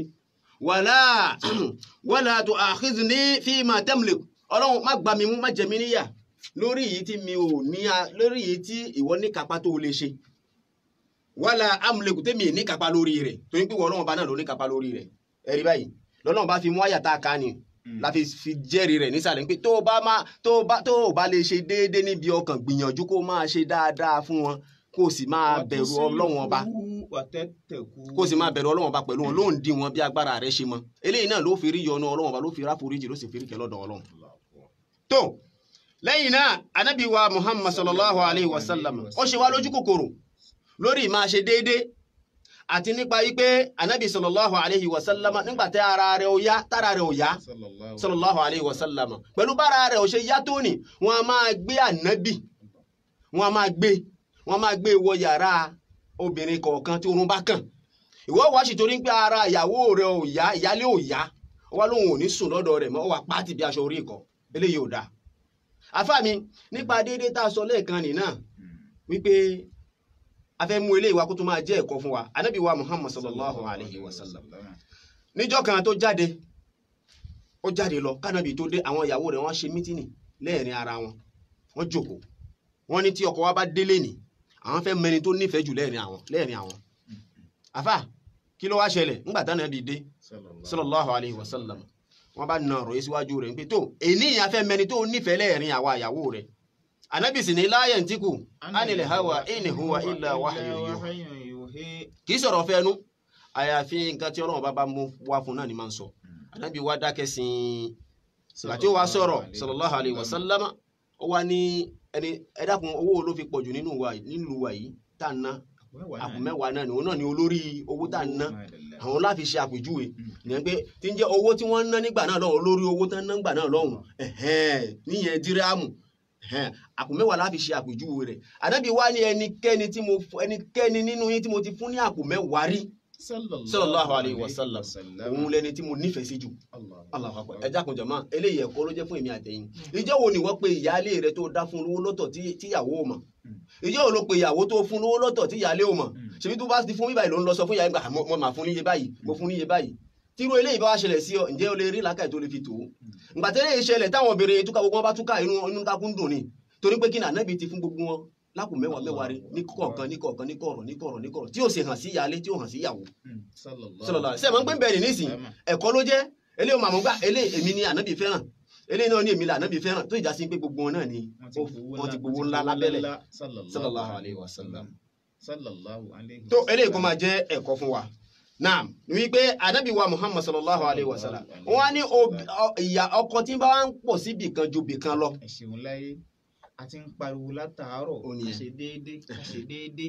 wala tu'akhizni fíìmà tamliku Ọlọ́run má gbà mí mú má jẹ mí níyà lórí èyí tí mi ò ní lórí èyí tí ìwọ ní kápá tó lè ṣe wala amliku tèmi ní kápá lórí rẹ̀ torí pé Ọlọ́run ọba náà ló ní kápá lórí rẹ̀ ẹ̀rí báyìí lọ́lọ́run bá fi mú àyà tá a ká ni la fi jẹ́rìí rẹ̀ nísàlẹ̀ pé tó o bá lè ṣe déédéé níbi ọkàn gbìyànjú kó máa ṣe dáadáa fún wọn kó o sì máa bẹ̀rù Ọlọ́run ọba kó o sì máa bẹ̀rù Ọlọ́run ọba pẹ̀lú wọn ló ń di wọn bí agbára rẹ̀ ṣe mọ eléyìí náà ló fi rí yọ́nú Ọlọ́run ọba ló fi ráforíjì ló sì fi rí kẹ́ lọ́dọ̀ Ọlọ́run. tó lẹ́yìn náà Ànábì wa Muhammad sallallahu alayhi wa sallam ó ṣe wá lójú kòkòrò lórí máa ṣe déédéé àti nípa wípé Ànábì sallallahu alayhi wa sallam nígbà tí tára rẹ̀ ò yá sallallahu alayhi wa sallam pẹ̀lú bára rẹ̀ ò ṣe yá tó ní wọ́n a máa gbé Ànábì wọ́n a máa gbé wọ yàrá obìnrin kọ̀ọ̀kan tí oorun bá kàn ìwọ wá sì torí pé ara ìyàwó rẹ ò yá ìyálé ò yá wá lóhun ò ní sùn lọ́dọ̀ rẹ̀ mọ́ wà pàtì bí aṣọ orí ìkọ́ eléyìí ò dáa. àfáà mi nípa déédéé tá a sọ lẹ́ẹ̀kan nì náà wípé a fẹ́ mú eléyìí wá kó tó máa jẹ́ ẹ̀kọ́ fún wa Ànábì wa Muhammad sallallahu alayhi wa sallam níjọ́ kan tó jáde ó jáde lọ kánàbì tó dé àwọn ìyàwó rẹ̀ wọ́n ṣe mítínì lẹ́ẹ̀rin ara wọn wọ́n jókòó wọ́n ní tí ọkọ wa bá délé ní àwọn fẹ́ mẹni tó nífẹ̀ẹ́ jù lẹ́ẹ̀rin àwọn àfà kí ló wá ṣẹlẹ̀ nígbà tánàbì dé sallallahu alayhi wa sallam wọ́n bá na ọ̀rọ̀ yìí síwájú rẹ̀ pé tó ènìyàn fẹ́ mẹni tó nífẹ̀ẹ́ lẹ́ẹ̀rin àwa ìyàwó rẹ̀ Ànábì sì ní la yantiqu anil hawa in huwa illa wahyun yuha kì í sọ̀rọ̀ fẹ́nu àyàfi nǹkan tí Ọlọ́run bá mú wá fún náà ni máa ń sọ. Ànábì wá dákẹ́ sin àti ó wá sọ̀rọ̀ sallallahu alayhi wa sallam ó wá ní ẹni ẹ dákun owó ló fi pọ̀jù nínú wa yìí tá à ń ná àpò mẹ́wàá náà ni òun náà ni olórí owó tá à ń ná àwọn láfi ṣe àpèjúwe ìyẹn pé tí ń jẹ́ owó tí wọ́n ń ná nígbà náà lọ́hùn olórí owó tán ná nígbà náà lọ́hùn níyẹn dírámù àpò mẹ́wàá láfi ṣe àpèjúwe rẹ̀. Ànábì wá ní ẹnikẹ́ni nínú yín tí mo ti fún ní àpò mẹ́wàá rí sallallahu alayhi wa sallam òun lẹni tí mo nífẹ̀ẹ́ sí jù. Allahu akbar ẹja kun jama eléyìí ẹ̀kọ́ ló jẹ́ fún èmi àtẹ̀yìn. ìjọ́ wo ni wọ́n pe ìyáálé rẹ tó dá fún lówó lọ́tọ̀ tíyàwó ò mọ̀ ìjọ́ wo ló pe ìyàwó tó fún lówó lọ́tọ̀ tíyàálé ò mọ̀ ṣebí tó bá ti fún bíbáyìí ló ń lọ sọ fún ìyá ìgbà mo máa fún níye báyìí mo fún níye báyìí tírú eléyìí bá wá ṣẹlẹ̀ sí ọ ǹjẹ́ o lè rí làákàyè tó lè fi tò ó ǹgbà tẹ́lẹ̀ ìṣẹ̀lẹ̀ táwọn obìnrin túká gbogbo wọn bá túká inú takún dùn ni torí pé kí ni Ànábì ti fún gbogbo wọn lápò mẹ́wàá rí ní kọ̀ọ̀kan ní kọ̀rọ̀ tí ó sì hàn sí ìyálé tí ó hàn sí ìyàwó sallallahu alaihi wasallam ń gbé bẹ̀rẹ̀ nísìn ẹ̀kọ́ ló jẹ́ eléyìí màmú gbà eléyìí èmi ni Ànábì fẹ́ràn eléyìí náà ní èmi là Ànábì fẹ́ràn tó ìjà sí pé gbogbo wọn náà ni wọ́n ti gbowó ńlá lábẹ́lẹ̀ sallallahu alaihi wasallam tó eléyìí kó máa jẹ́ ẹ̀kọ́ fún wa náà wípé Ànábì wa Muhammad sallallahu alaihi wasallam wọ́n á ní ìyá ọkọ tí bá ń pọ̀ sí bìkan ju bìkan lọ. a ti ń pariwo látàárọ̀ ká ṣe déédéé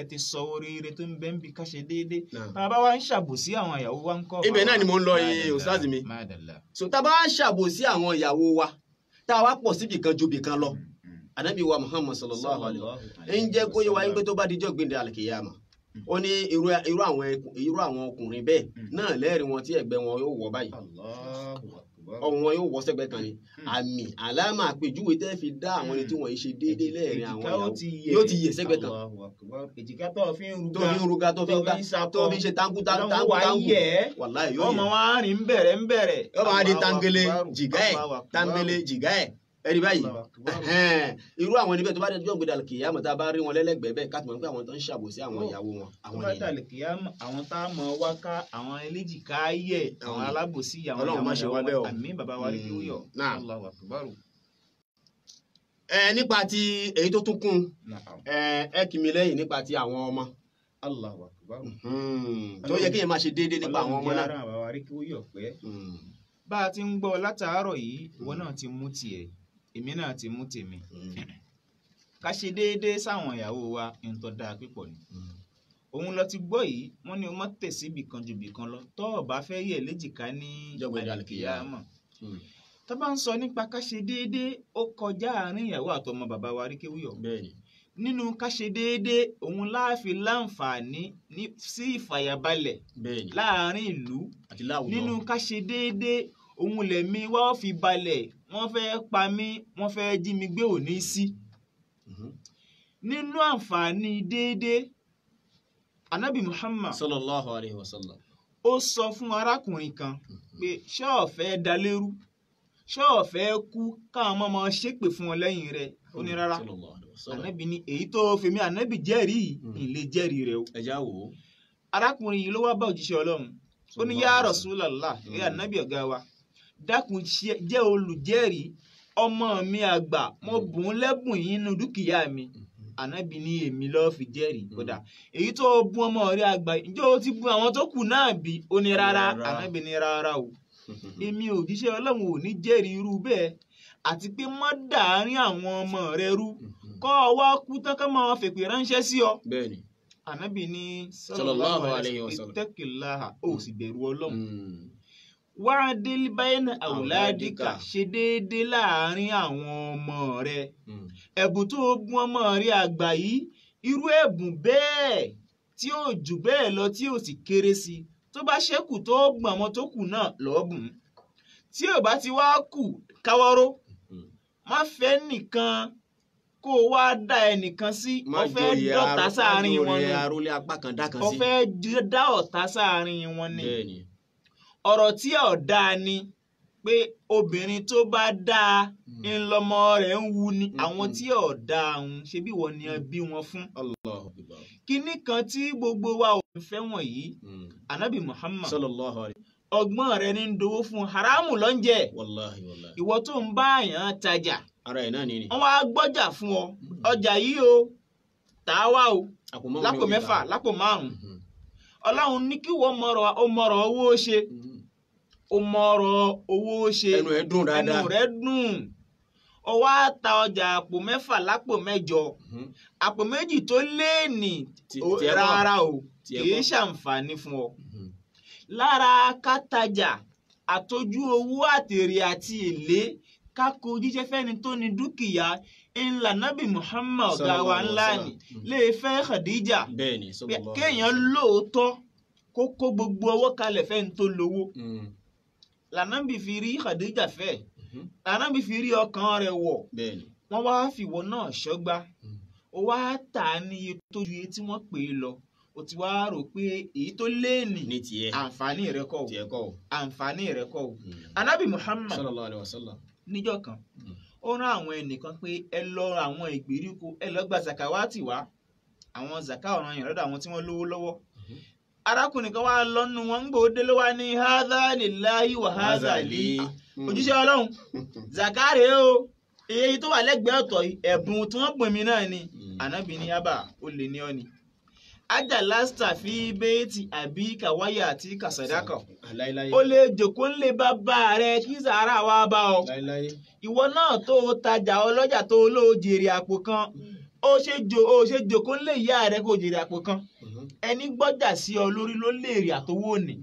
ẹ ti sọ oríire tó ń bẹ ń bi ká ṣe déédéé bàbá wa ń ṣàbòsí àwọn ìyàwó wa ń kọ́. ibẹ̀ náà ni mo ń lọ ustaz mi so tá a bá ń ṣàbòsí àwọn ìyàwó wa tá a wá pọ̀ síbi kan ju bì kan lọ Ànábì wa Muhammad sallallahu alaihi wa sallam ń jẹ́ kó yé wa pé tó bá dijọ́ gbẹ̀ndẹ̀ àlùkìyàmà ó ní irú àwọn ọkùnrin bẹ́ẹ̀ náà lẹ́rìí wọn tí ẹ̀gbẹ́ wọn yóò wọ̀ báyìí ọ̀hún wọn yóò wọ́ sẹ́gbẹ́ kan ni àmì àlámà àpèjúwe tẹ́ fi dá àwọn ẹni tí wọ́n yìí ṣe déédéé lẹ́ẹ̀rin àwọn ìyàwó yóò ti yẹ sẹ́gbẹ́ kan èjìká tó fi ń ruga tó fi ń ṣe tanku wàláhì yóò yẹ ọmọ wa rìn ń bẹ̀rẹ̀ yóò máa di tangele jìgá ẹ̀ ẹ̀rí báyìí irú àwọn ẹni bẹ́ẹ̀ tó bá dé ọjọ́ gbẹdàlì kìyàmọ̀ tá a bá rí wọn lẹ́lẹ́gbẹ̀ẹ́ bẹ́ẹ̀ ká tó mọ̀ pé àwọn tó ń ṣàbòsí àwọn ìyàwó wọn àwọn yẹn. tó bá dàlì kìyàmọ̀ àwọn tá a mọ̀ wá ká àwọn eléjìká yẹ àwọn alábòsí àwọn Ọlọ́run má ṣe wá bẹ́ẹ̀ o àmín bàbá wa rí kí ó yọ. Allahu akbar. nípa ti èyí tó tún kún ẹ kì mí lẹ́yìn nípa ti àwọn ọmọ. Allahu akbar. tó yẹ kéèyàn máa ṣe déédéé nípa àwọn ọmọ náà. bá a ti ń gbọ́ látàárọ̀ yìí ìwọ náà ti mú tiẹ̀ èmi náà ti mú tèmi ká ṣe déédéé sáwọn ìyàwó wa nǹkan dáa pípọ̀ ni òun lọ ti gbọ́ yìí wọ́n ní o mọ́ tẹ̀sí ibìkan ju ibìkan lọ tó o bá fẹ́ yẹ̀ léjìká ní àlùkìyámọ̀ tó bá ń sọ nípa ká ṣe déédéé ó kọjá àárín ìyàwó àtọmọ bàbá wa Aríkéwúyọ̀ nínú ká ṣe déédéé òun láàfin láǹfààní sí ìfàyàbalẹ̀ láàárín ìlú nínú ká ṣe déédéé òun lẹ̀mí wá fi balẹ̀ wọ́n fẹ́ pa mí wọ́n fẹ́ jí mi gbé òní sí. nínú àǹfààní déédéé Ànábì Muhammad sallallahu alayhi wa sallam ó sọ fún arákùnrin kan pé ṣọ́ọ̀fẹ́ dalérú ṣọ́ọ̀fẹ́ kú káwọn ọmọ ṣépè fún ọ lẹ́yìn rẹ̀ ó ní rárá Ànábì ní èyí tó fèmí Ànábì jẹ́rìí ìlé jẹ́rìí rẹ̀ o. ẹ̀já wò ó. arákùnrin yìí ló wá bá òjíṣẹ́ Ọlọ́run ó ní yá Rasulullah ẹ̀ Ànábì ọ̀gá wa dákun jẹ́ olùjẹ́rìí ọmọ mi àgbà mo bùn lẹ́bùn yín nínú dúkìá mi Ànábì ní èmi lọ́ọ́ fi jẹ́rìí kódà èyí tó bùn ọmọ rẹ àgbà ǹjẹ́ o ti bùn àwọn tó kù náà bí ó ní rárá Ànábì ní rárá o èmi òjíṣẹ́ Ọlọ́run ò ní jẹ́rìí irú bẹ́ẹ̀ àti pé má dàárín àwọn ọmọ rẹ rú kọ́ ọ wá kú tán ká máa fèpè ránṣẹ́ sí ọ. bẹ́ẹ̀ni Ànábì ní sallallahu alayhi wa sallam ittaqillaha ó sì bẹ̀rù Ọlọ́run wa'dil bayna awladika ṣe déédéé láàárín àwọn ọmọ rẹ ẹ̀bùn tó bùn ọmọ rẹ àgbà yìí irú ẹ̀bùn bẹ́ẹ̀ tí ò jù bẹ́ẹ̀ lọ tí ò sì kéré sí tó bá ṣẹ́kù tó gbọ̀n ọmọ tó kù náà lọ́ọ́ bùn tí ò bá ti wá kù káwọ́rọ́ má fẹ́ nìkan kó o wá dá ẹnìkan sí o fẹ́ dọ̀tá sáàárín wọn ni o fẹ́ dá ọ̀tá sáàárín wọn ni ọ̀rọ̀ tí ò dáa ni pé obìnrin tó bá dáa ńlọmọ rẹ̀ ń wu ni àwọn tí ò dáa ń ṣe bí wọ́n ni ẹ bí wọn fún. Kíní kan tí gbogbo wa ò fẹ́ wọ̀nyí Ànábì Muhammad ọgbọ́n rẹ̀ ní ń dowó fún haramu ló ń jẹ ìwọ tó ń bá àyàn tajà wọ́n wá gbọ́jà fún ọ ọjà yìí o tà á wá o lápò 6 lápò 5 Ọlọ́run ní kí wọ́n mọ̀rọ̀ owó ṣe ó mọ̀rọ̀ owó ṣe ẹnu rẹ̀ dùn ó wá ta ọjà àpò 6 lápò 8 àpò 2 tó léènì rárá o kìí ṣàǹfààní fún ọ lára kátajà àtọ́jú owó àtèrè àti èlé kákó jíjẹ́ fẹ́ni tó ní dúkìá ńlá nábì Muhammad ọ̀gá wa ńlá ni lè fẹ́ Khadija kéèyàn lóòótọ́ kó kó gbogbo ọwọ́ kalẹ̀ fẹ́ni tó lówó lànàbì fi rí Khadija fẹ́ lànàbì fi rí ọkàn rẹ̀ wọ̀ wọ́n wá fìwọ́ náà ṣọ́gbá ó wá tà á ní iye tó ju iye tí wọ́n pè é lọ o ti wá rò pé èyí tó léènì ní tiẹ̀ àǹfààní rẹ̀ kọ́ o àǹfààní rẹ̀ kọ́ o Ànábì Muhammad sallallahu alaihi wasallam níjọ́ kan ó rán àwọn ẹnìkan pé ẹ lọ àwọn ìgbèríko ẹ lọ gba zakawati wá àwọn zaka ọ̀ranyàn lọ́dọ̀ àwọn tí wọ́n lówó lọ́wọ́ arákùnrin kan wá lọ́nu wọn ń gbòó dé ló wá ní hadha lillahi wa hadha li òjíṣẹ́ Ọlọ́run zakare o èyí tó wà lẹ́gbẹ̀ẹ́ ọ̀tọ̀ ẹ̀bùn tí wọ́n pè mí náà ni Ànábì ní yaba ó lè ní ọ ni ajalasta fi bẹ́ẹ̀tì àbí kàwáyà àti kàsàdákà ó lè jòkó ńlẹ̀ bàbá rẹ kí sàárà wá bá ọ ìwọ náà tó tajà ọlọ́jà tó ló jèrè àpò kan ó ṣe jòkó ńlẹ̀ ìyá rẹ kó jèrè àpò kan ẹni gbọ́jà sí ọ lórí ló lè rí àtowó ni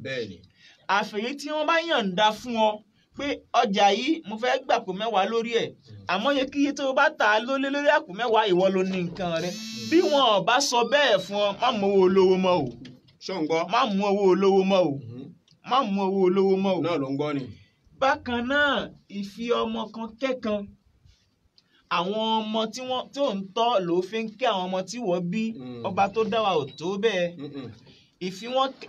àfẹ̀yí tí wọ́n bá yàǹda fún ọ pé ọjà yìí mo fẹ́ gbàpò 10 lórí ẹ̀ àmọ́ yẹ kí iye tó bá tà á lólé lórí àpò 10 ìwọ ló ní nǹkan rẹ bí wọn ò bá sọ bẹ́ẹ̀ fún ọ má mú owó olówó mọ́ o ṣọ́ngbọ́ má mú owó olówó mọ́ o má mú owó olówó mọ́ o náà ló ń gbọ́ ni. bákan náà ìfi ọmọ kan kẹ́kan àwọn ọmọ tí ò ń tọ́ ló fi ń kẹ́ àwọn ọmọ tí wọ́n bí ọba tó dá wa ò tó bẹ́ẹ̀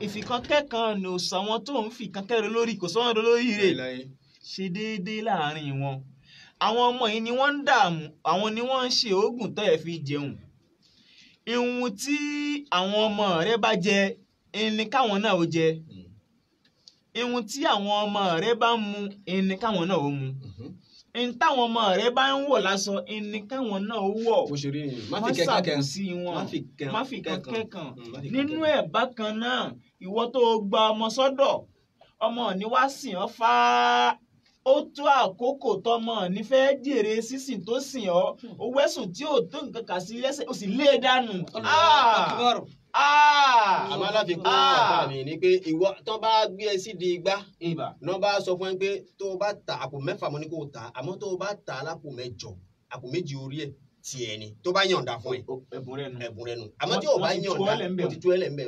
ìfikàn kẹ́kan ní ò sọ wọn tó ń fi kan kẹ́rọ lórí kò sọ wọn lórí rẹ̀ ṣe déédéé láàrin wọn àwọn ọmọ yìí ni wọ́n ń dààmú àwọn ni wọ́n ń ṣe oògùn tó yẹ fi jẹun ìhun tí àwọn ọmọ rẹ bá jẹ ẹni káwọn náà ó jẹ ìhun tí àwọn ọmọ rẹ bá mu ẹni káwọn náà ó mu ẹni táwọn ọmọ rẹ bá ń wọ̀ lásọ ẹni káwọn náà ó wọ̀ má ṣàbòsí wọn má fi kankan nínú ẹ̀ bákan náà ìwọ tó gba ọmọ sọ́dọ̀ ọmọ ní wá sìn ọ́ fáá ó tó àkókò tọmọ nífẹ̀ẹ́ jèrè sísìn tó sìn ọ́ owó ẹ̀sùn tí ò tó nǹkan kà sí lẹ́sẹ̀ ó sì lé dànù. àmọ́ aláfikún àbá mi ni pé ìwọ tó bá gbé ẹ sí di igbá náà bá sọ fún ẹ pé tó o bá ta àpò 6 mo ní kó o ta àmọ́ tó o bá ta lápò 8 àpò 2 orí ẹ̀ tiẹ̀ ni tó bá yọ̀ǹda fún ẹ ẹ̀bùn rẹ nù àmọ́ tí o bá yọ̀ǹda o ti tú ẹ lẹ̀ ń bẹ̀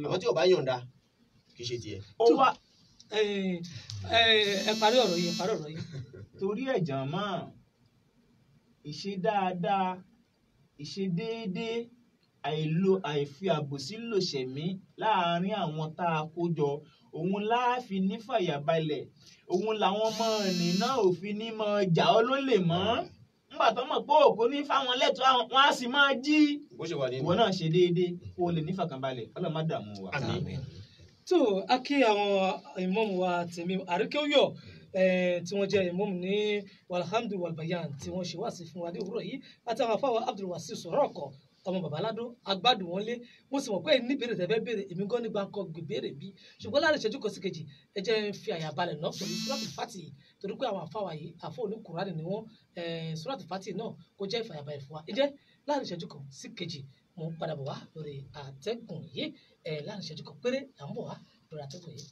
àmọ́ tí o bá yọ̀ǹda kì í ṣe tiẹ̀. ẹ parí ọ̀rọ̀ yìí torí ẹ̀jàn mọ́ ìṣe dáadáa ìṣe déédéé àìfi àbòsí lò ṣẹ̀mí láàárín àwọn tá a kó jọ òun láàfin nífàyàbalẹ̀ òun làwọn ọmọ ẹ̀nì náà ò fi ní mọ jà ọ́ lólè mọ́ nígbà tó mọ̀ pé òkú ní fáwọn lẹ́tọ̀ọ́ wọn á sì máa jí ìwọ náà ṣe déédéé kó o lè nífàkànbalẹ̀ ọlọ́run má dààmú wa. tó a kí àwọn ìmáàmù wa tèmi àríkéwúyọ̀ tí wọ́n jẹ́ ìmáàmù ní walhamdu walbayan tí wọ́n ṣe wá sí fún wa ní òwúrọ̀ yìí àti àwọn afáwọn abdulwasi sọ̀rọ̀ ọkọ̀ ọmọ babaládó agbádùn wọn lé mo sì mọ̀ pé ní béèrè tẹ́fẹ́ béèrè èmi gan nígbà kan gbèbèrè bí ṣùgbọ́n láàrin ìṣẹ́jú kan sí kejì ẹ jẹ́ ń fi àyà balẹ̀ náà pẹ̀lú sùràtì fati torí pé àwọn àfáwà yìí àfọ òní kùránì ni wọ́n sùràtì fati náà kó jẹ́ ìfàyàbalẹ̀ fún wa ẹ jẹ́ láàrin ìṣẹ́jú kan sí kejì mo ń padà bọ̀ wá lórí àtẹ́gùn yìí láàrin ìṣẹ́jú kan péré à ń bọ̀ wá lórí àtẹ́gùn yìí.